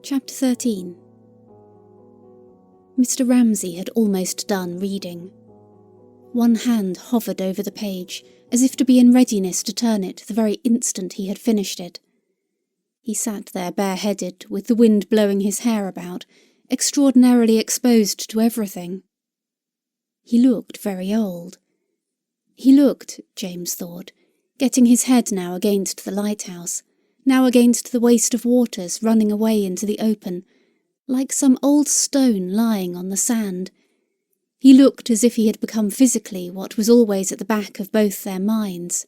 Chapter 13. Mr. Ramsay had almost done reading. One hand hovered over the page, as if to be in readiness to turn it the very instant he had finished it. He sat there bareheaded, with the wind blowing his hair about, extraordinarily exposed to everything. He looked very old. He looked, James thought, getting his head now against the lighthouse, now against the waste of waters running away into the open, like some old stone lying on the sand. He looked as if he had become physically what was always at the back of both their minds,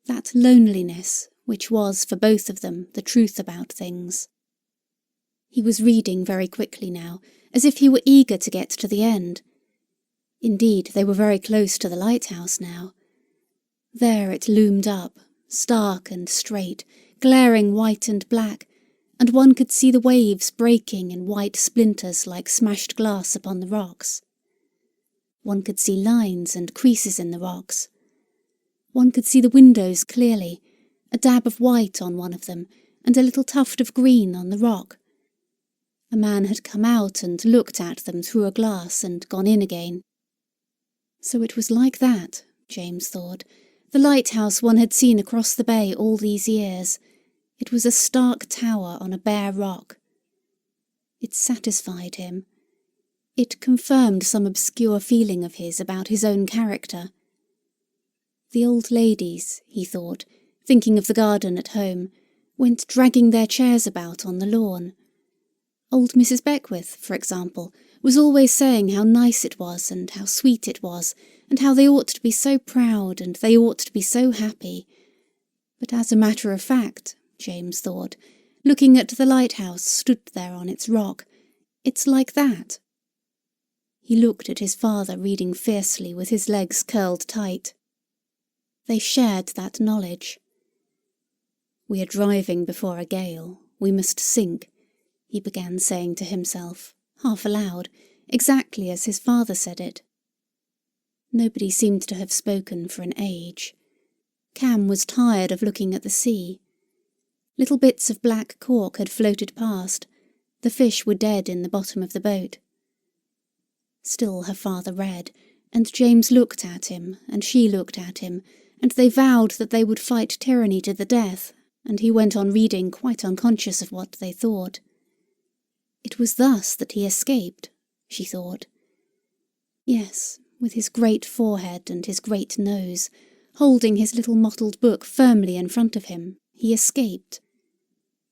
that loneliness which was for both of them the truth about things. He was reading very quickly now, as if he were eager to get to the end. Indeed, they were very close to the lighthouse now. There it loomed up, stark and straight, glaring white and black, and one could see the waves breaking in white splinters like smashed glass upon the rocks. One could see lines and creases in the rocks. One could see the windows clearly, a dab of white on one of them, and a little tuft of green on the rock. A man had come out and looked at them through a glass and gone in again. So it was like that, James thought, the lighthouse one had seen across the bay all these years. It was a stark tower on a bare rock. It satisfied him. It confirmed some obscure feeling of his about his own character. The old ladies, he thought, thinking of the garden at home, went dragging their chairs about on the lawn. Old Mrs. Beckwith, for example, was always saying how nice it was and how sweet it was, and how they ought to be so proud and they ought to be so happy. But as a matter of fact, James thought, looking at the lighthouse stood there on its rock, it's like that. He looked at his father reading fiercely with his legs curled tight. They shared that knowledge. "We are driving before a gale. We must sink," he began saying to himself, half aloud, exactly as his father said it. Nobody seemed to have spoken for an age. Cam was tired of looking at the sea. Little bits of black cork had floated past. The fish were dead in the bottom of the boat. Still her father read, and James looked at him, and she looked at him, and they vowed that they would fight tyranny to the death, and he went on reading quite unconscious of what they thought. It was thus that he escaped, she thought. Yes, with his great forehead and his great nose, holding his little mottled book firmly in front of him, he escaped.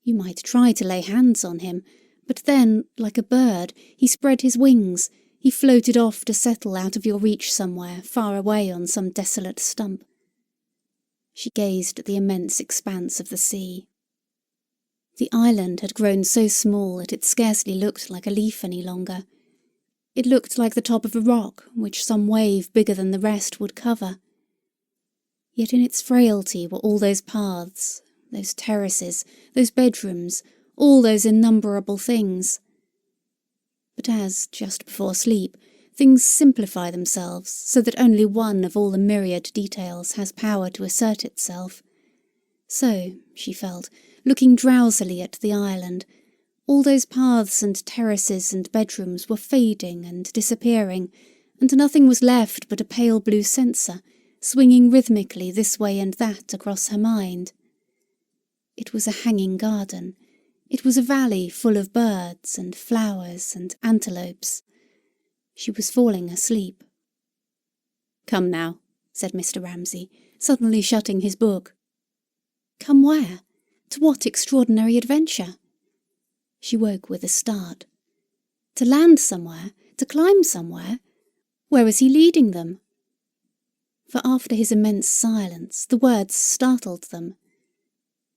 You might try to lay hands on him, but then, like a bird, he spread his wings, he floated off to settle out of your reach somewhere, far away on some desolate stump. She gazed at the immense expanse of the sea. The island had grown so small that it scarcely looked like a leaf any longer. It looked like the top of a rock, which some wave bigger than the rest would cover. Yet in its frailty were all those paths, those terraces, those bedrooms, all those innumerable things. But as, just before sleep, things simplify themselves so that only one of all the myriad details has power to assert itself, so, she felt, looking drowsily at the island, all those paths and terraces and bedrooms were fading and disappearing, and nothing was left but a pale blue censer, swinging rhythmically this way and that across her mind. It was a hanging garden. It was a valley full of birds and flowers and antelopes. She was falling asleep. "Come now," said Mr. Ramsay, suddenly shutting his book. Come where? To what extraordinary adventure? She woke with a start. To land somewhere? To climb somewhere? Where was he leading them? For after his immense silence, the words startled them.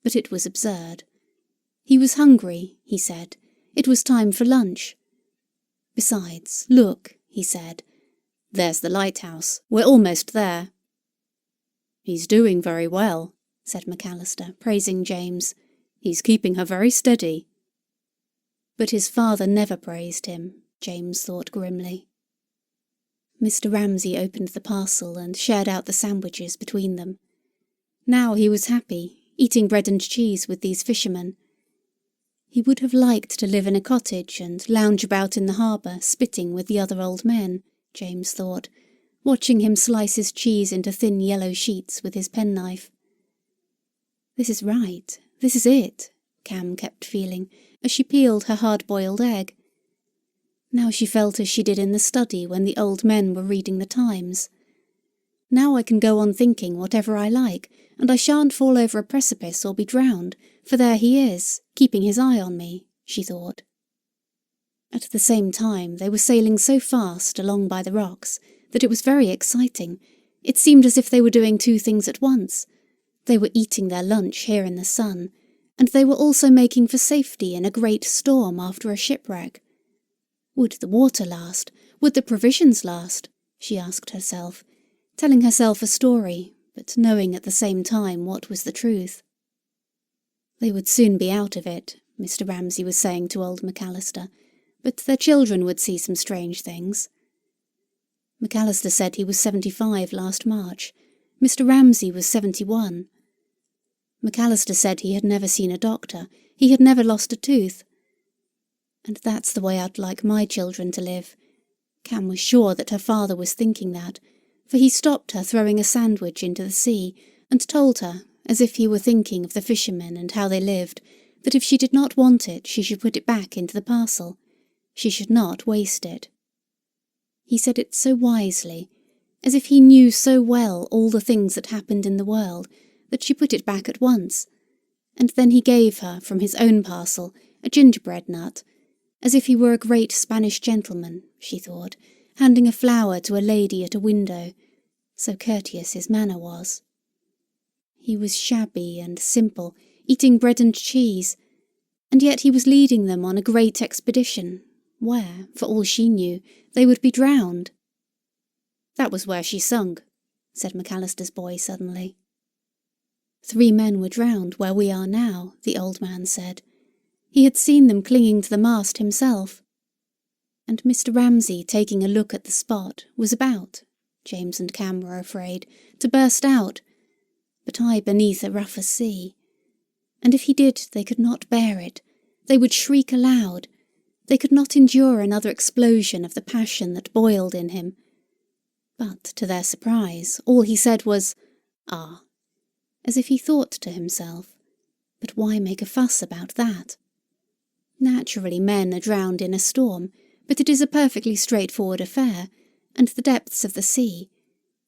But it was absurd. He was hungry, he said. It was time for lunch. Besides, look, he said. There's the lighthouse. We're almost there. He's doing very well, said McAllister, praising James. He's keeping her very steady. But his father never praised him, James thought grimly. Mr. Ramsay opened the parcel and shared out the sandwiches between them. Now he was happy, eating bread and cheese with these fishermen. He would have liked to live in a cottage and lounge about in the harbour, spitting with the other old men, James thought, watching him slice his cheese into thin yellow sheets with his penknife. This is right, this is it, Cam kept feeling, as she peeled her hard-boiled egg. Now she felt as she did in the study when the old men were reading the Times. Now I can go on thinking whatever I like, and I shan't fall over a precipice or be drowned, for there he is, keeping his eye on me, she thought. At the same time they were sailing so fast along by the rocks that it was very exciting. It seemed as if they were doing two things at once. They were eating their lunch here in the sun, and they were also making for safety in a great storm after a shipwreck. Would the water last? Would the provisions last? She asked herself, telling herself a story, but knowing at the same time what was the truth. They would soon be out of it, Mr. Ramsay was saying to old McAllister, but their children would see some strange things. McAllister said he was 75 last March. Mr. Ramsay was 71. McAllister said he had never seen a doctor, he had never lost a tooth. And that's the way I'd like my children to live. Cam was sure that her father was thinking that, for he stopped her throwing a sandwich into the sea, and told her, as if he were thinking of the fishermen and how they lived, that if she did not want it she should put it back into the parcel. She should not waste it. He said it so wisely, as if he knew so well all the things that happened in the world, that she put it back at once, and then he gave her, from his own parcel, a gingerbread nut, as if he were a great Spanish gentleman, she thought, handing a flower to a lady at a window, so courteous his manner was. He was shabby and simple, eating bread and cheese, and yet he was leading them on a great expedition, where, for all she knew, they would be drowned. That was where she sunk, said McAllister's boy suddenly. 3 men were drowned where we are now, the old man said. He had seen them clinging to the mast himself. And Mr. Ramsay, taking a look at the spot, was about, James and Cam were afraid, to burst out, but I beneath a rougher sea. And if he did, they could not bear it. They would shriek aloud. They could not endure another explosion of the passion that boiled in him. But, to their surprise, all he said was, "Ah," as if he thought to himself, but why make a fuss about that? Naturally men are drowned in a storm, but it is a perfectly straightforward affair, and the depths of the sea,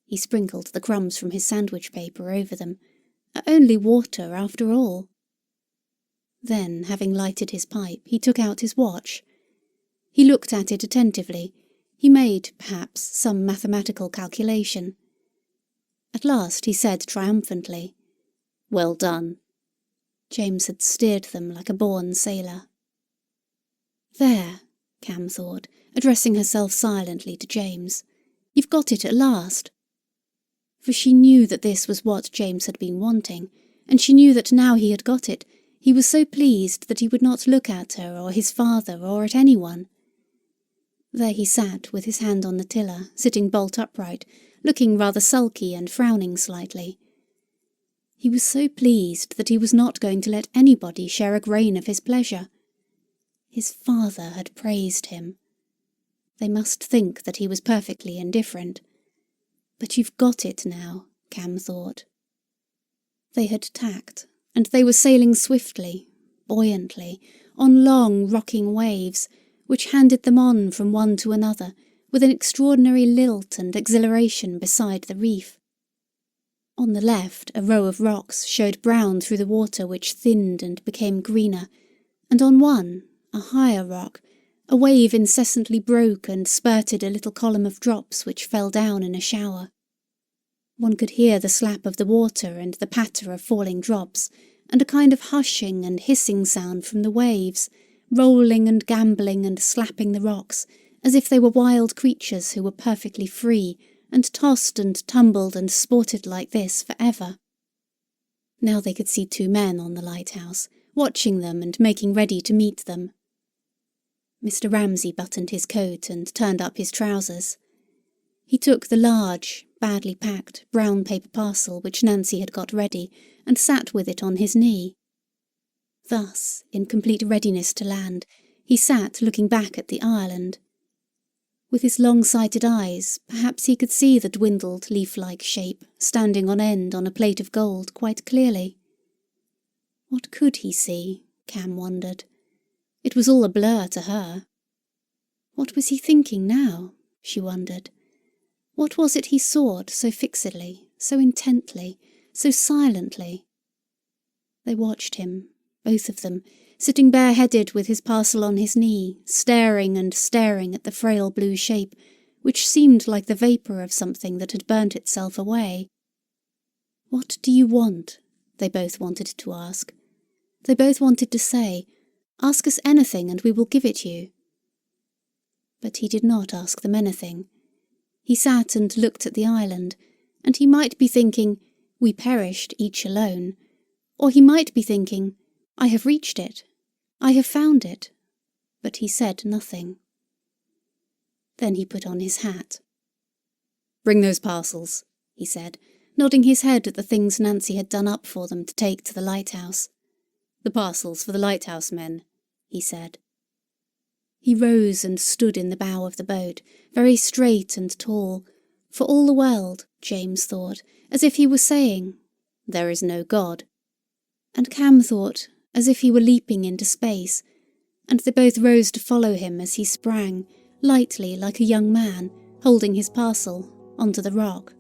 he sprinkled the crumbs from his sandwich paper over them, are only water after all. Then, having lighted his pipe, he took out his watch. He looked at it attentively. He made, perhaps, some mathematical calculation. At last he said triumphantly, "Well done." James had steered them like a born sailor. "There," Cam thought, addressing herself silently to James. "You've got it at last." For she knew that this was what James had been wanting, and she knew that now he had got it, he was so pleased that he would not look at her or his father or at anyone. There he sat with his hand on the tiller, sitting bolt upright, looking rather sulky and frowning slightly. He was so pleased that he was not going to let anybody share a grain of his pleasure. His father had praised him. They must think that he was perfectly indifferent. But you've got it now, Cam thought. They had tacked, and they were sailing swiftly, buoyantly, on long rocking waves, which handed them on from one to another with an extraordinary lilt and exhilaration beside the reef. On the left a row of rocks showed brown through the water which thinned and became greener, and on one, a higher rock, a wave incessantly broke and spurted a little column of drops which fell down in a shower. One could hear the slap of the water and the patter of falling drops, and a kind of hushing and hissing sound from the waves, rolling and gambolling and slapping the rocks, as if they were wild creatures who were perfectly free, and tossed and tumbled and sported like this for ever. Now they could see 2 men on the lighthouse, watching them and making ready to meet them. Mr. Ramsay buttoned his coat and turned up his trousers. He took the large, badly packed, brown paper parcel which Nancy had got ready, and sat with it on his knee. Thus, in complete readiness to land, he sat looking back at the island. With his long-sighted eyes, perhaps he could see the dwindled leaf-like shape standing on end on a plate of gold quite clearly. What could he see? Cam wondered. It was all a blur to her. What was he thinking now? She wondered. What was it he sought so fixedly, so intently, so silently? They watched him, both of them, sitting bareheaded with his parcel on his knee, staring and staring at the frail blue shape, which seemed like the vapour of something that had burnt itself away. "What do you want?" they both wanted to ask. They both wanted to say, "Ask us anything and we will give it you." But he did not ask them anything. He sat and looked at the island, and he might be thinking, "We perished each alone," or he might be thinking, "I have reached it. I have found it." But he said nothing. Then he put on his hat. "Bring those parcels," he said, nodding his head at the things Nancy had done up for them to take to the lighthouse. "The parcels for the lighthouse men," he said. He rose and stood in the bow of the boat, very straight and tall, for all the world, James thought, as if he were saying, "There is no God." And Cam thought, as if he were leaping into space, and they both rose to follow him as he sprang, lightly like a young man, holding his parcel, onto the rock.